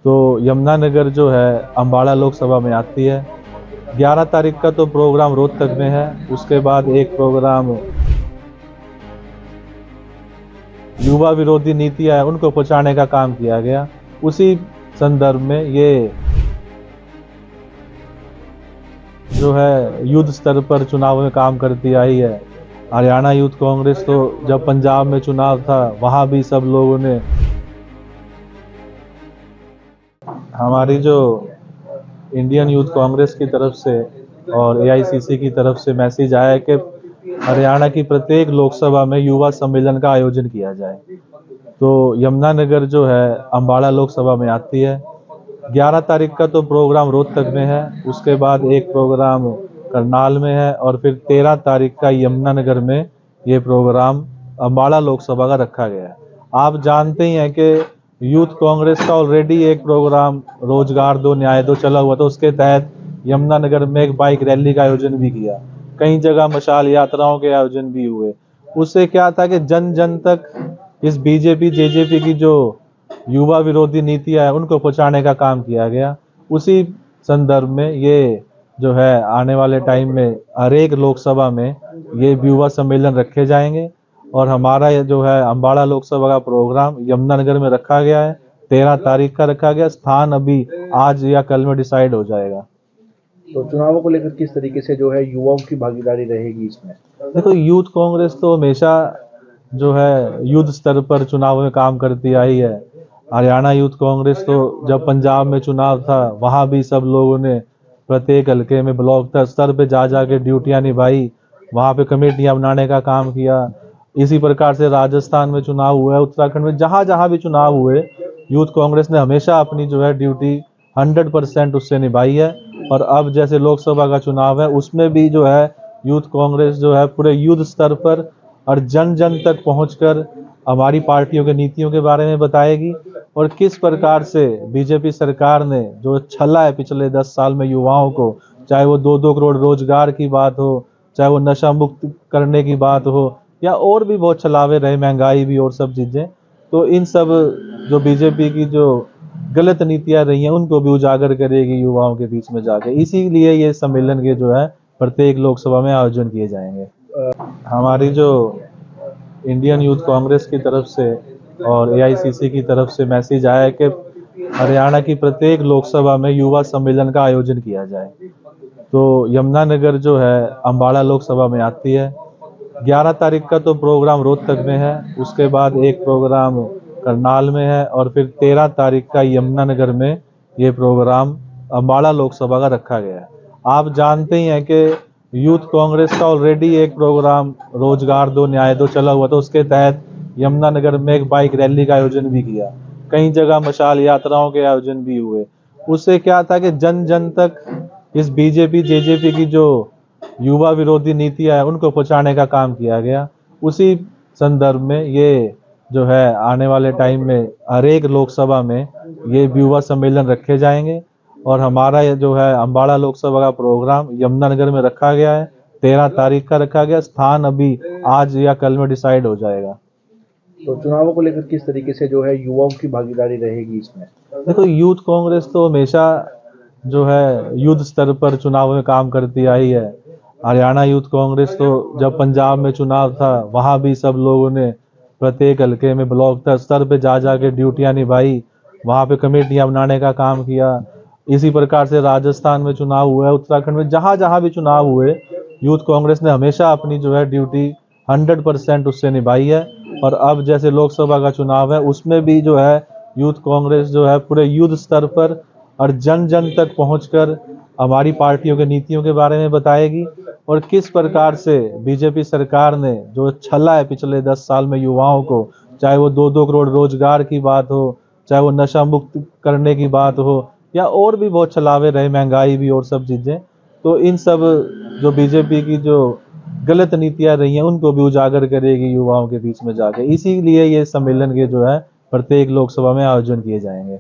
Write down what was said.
तो यमुनानगर जो है अम्बाड़ा लोकसभा में आती है। 11 तारीख का तो प्रोग्राम रोहतक में है, उसके बाद एक प्रोग्राम युवा विरोधी नीतियां है उनको पहुंचाने का काम किया गया। उसी संदर्भ में ये जो है युद्ध स्तर पर चुनाव में काम करती आई है। हरियाणा यूथ कांग्रेस तो जब पंजाब में चुनाव था वहां भी सब लोगों ने हमारी जो इंडियन यूथ कांग्रेस की तरफ से और एआईसीसी की तरफ से मैसेज आया है कि हरियाणा की प्रत्येक लोकसभा में युवा सम्मेलन का आयोजन किया जाए। तो यमुनानगर जो है अम्बाड़ा लोकसभा में आती है। 11 तारीख का तो प्रोग्राम रोहतक में है, उसके बाद एक प्रोग्राम करनाल में है और फिर 13 तारीख का यमुनानगर में ये प्रोग्राम अम्बाड़ा लोकसभा का रखा गया है। आप जानते ही हैं कि यूथ कांग्रेस का ऑलरेडी एक प्रोग्राम रोजगार दो न्याय दो चला हुआ था, उसके तहत यमुनानगर में एक बाइक रैली का आयोजन भी किया, कई जगह मशाल यात्राओं के आयोजन भी हुए। उससे क्या था कि जन जन तक इस बीजेपी जेजेपी की जो युवा विरोधी नीतियां है उनको पहुंचाने का काम किया गया। उसी संदर्भ में ये जो है आने वाले टाइम में हर एक लोकसभा में ये युवा सम्मेलन रखे जाएंगे और हमारा ये जो है अम्बाड़ा लोकसभा का प्रोग्राम यमुनानगर में रखा गया है। 13 तारीख का रखा गया, स्थान अभी आज या कल में डिसाइड हो जाएगा। तो चुनावों को लेकर किस तरीके से जो है युवाओं की भागीदारी रहेगी इसमें? देखो, यूथ कांग्रेस तो हमेशा जो है युद्ध स्तर पर चुनाव में काम करती आई है। हरियाणा यूथ कांग्रेस तो जब पंजाब में चुनाव था वहां भी सब लोगों ने प्रत्येक हल्के में ब्लॉक स्तर पे जा जाके ड्यूटियां निभाई, वहां पे कमेटियां बनाने का काम किया। इसी प्रकार से राजस्थान में चुनाव हुआ है, उत्तराखंड में जहां जहां भी चुनाव हुए यूथ कांग्रेस ने हमेशा अपनी जो है ड्यूटी 100% उससे निभाई है। और अब जैसे लोकसभा का चुनाव है उसमें भी जो है यूथ कांग्रेस जो है पूरे युद्ध स्तर पर और जन जन तक पहुंचकर हमारी पार्टियों के नीतियों के बारे में बताएगी और किस प्रकार से बीजेपी सरकार ने जो छला है पिछले 10 साल में युवाओं को, चाहे वो 2-2 करोड़ रोजगार की बात हो, चाहे वो नशा मुक्त करने की बात हो या और भी बहुत छलावे रहे, महंगाई भी और सब चीजें, तो इन सब जो बीजेपी की जो गलत नीतियां रही हैं उनको भी उजागर करेगी युवाओं के बीच में जाके। इसीलिए ये सम्मेलन के जो है प्रत्येक लोकसभा में आयोजन किए जाएंगे। हमारी जो इंडियन यूथ कांग्रेस की तरफ से और एआईसीसी की तरफ से मैसेज आया है कि हरियाणा की प्रत्येक लोकसभा में युवा सम्मेलन का आयोजन किया जाए। तो यमुनानगर जो है अम्बाड़ा लोकसभा में आती है। 11 तारीख का तो प्रोग्राम रोहतक में है, उसके बाद एक प्रोग्राम करनाल में है और फिर 13 तारीख का यमुनानगर में ये प्रोग्राम अम्बाड़ा लोकसभा का रखा गया है। आप जानते ही हैं कि यूथ कांग्रेस का ऑलरेडी एक प्रोग्राम रोजगार दो न्याय दो चला हुआ था, उसके तहत यमुनानगर में एक बाइक रैली का आयोजन भी किया, कई जगह मशाल यात्राओं के आयोजन भी हुए। उससे क्या था कि जन जन तक इस बीजेपी जेजेपी की जो युवा विरोधी नीतियां है उनको पहुंचाने का काम किया गया। उसी संदर्भ में ये जो है आने वाले टाइम में हर एक लोकसभा में ये युवा सम्मेलन रखे जाएंगे और हमारा ये जो है अम्बाड़ा लोकसभा का प्रोग्राम यमुनानगर में रखा गया है। 13 तारीख का रखा गया, स्थान अभी आज या कल में डिसाइड हो जाएगा। तो चुनावों को लेकर किस तरीके से जो है युवाओं की भागीदारी रहेगी इसमें? देखो, यूथ कांग्रेस तो हमेशा जो है युद्ध स्तर पर चुनाव में काम करती आई है। हरियाणा यूथ कांग्रेस तो जब पंजाब में चुनाव था वहां भी सब लोगों ने प्रत्येक हल्के में ब्लॉक स्तर पे जा जाके ड्यूटियां निभाई, वहां पे कमेटियां बनाने का काम किया। इसी प्रकार से राजस्थान में चुनाव हुआ है, उत्तराखंड में जहां जहां भी चुनाव हुए यूथ कांग्रेस ने हमेशा अपनी जो है ड्यूटी 100% उससे निभाई है। और अब जैसे लोकसभा का चुनाव है उसमें भी जो है यूथ कांग्रेस जो है पूरे युद्ध स्तर पर और जन जन तक पहुंचकर हमारी पार्टियों के नीतियों के बारे में बताएगी और किस प्रकार से बीजेपी सरकार ने जो छला है पिछले 10 साल में युवाओं को, चाहे वो 2-2 करोड़ रोजगार की बात हो, चाहे वो नशा मुक्त करने की बात हो या और भी बहुत छलावे रहे, महंगाई भी और सब चीजें, तो इन सब जो बीजेपी की जो गलत नीतियां रही हैं उनको भी उजागर करेगी युवाओं के बीच में जाके। इसीलिए ये सम्मेलन के जो है प्रत्येक लोकसभा में आयोजन किए जाएंगे।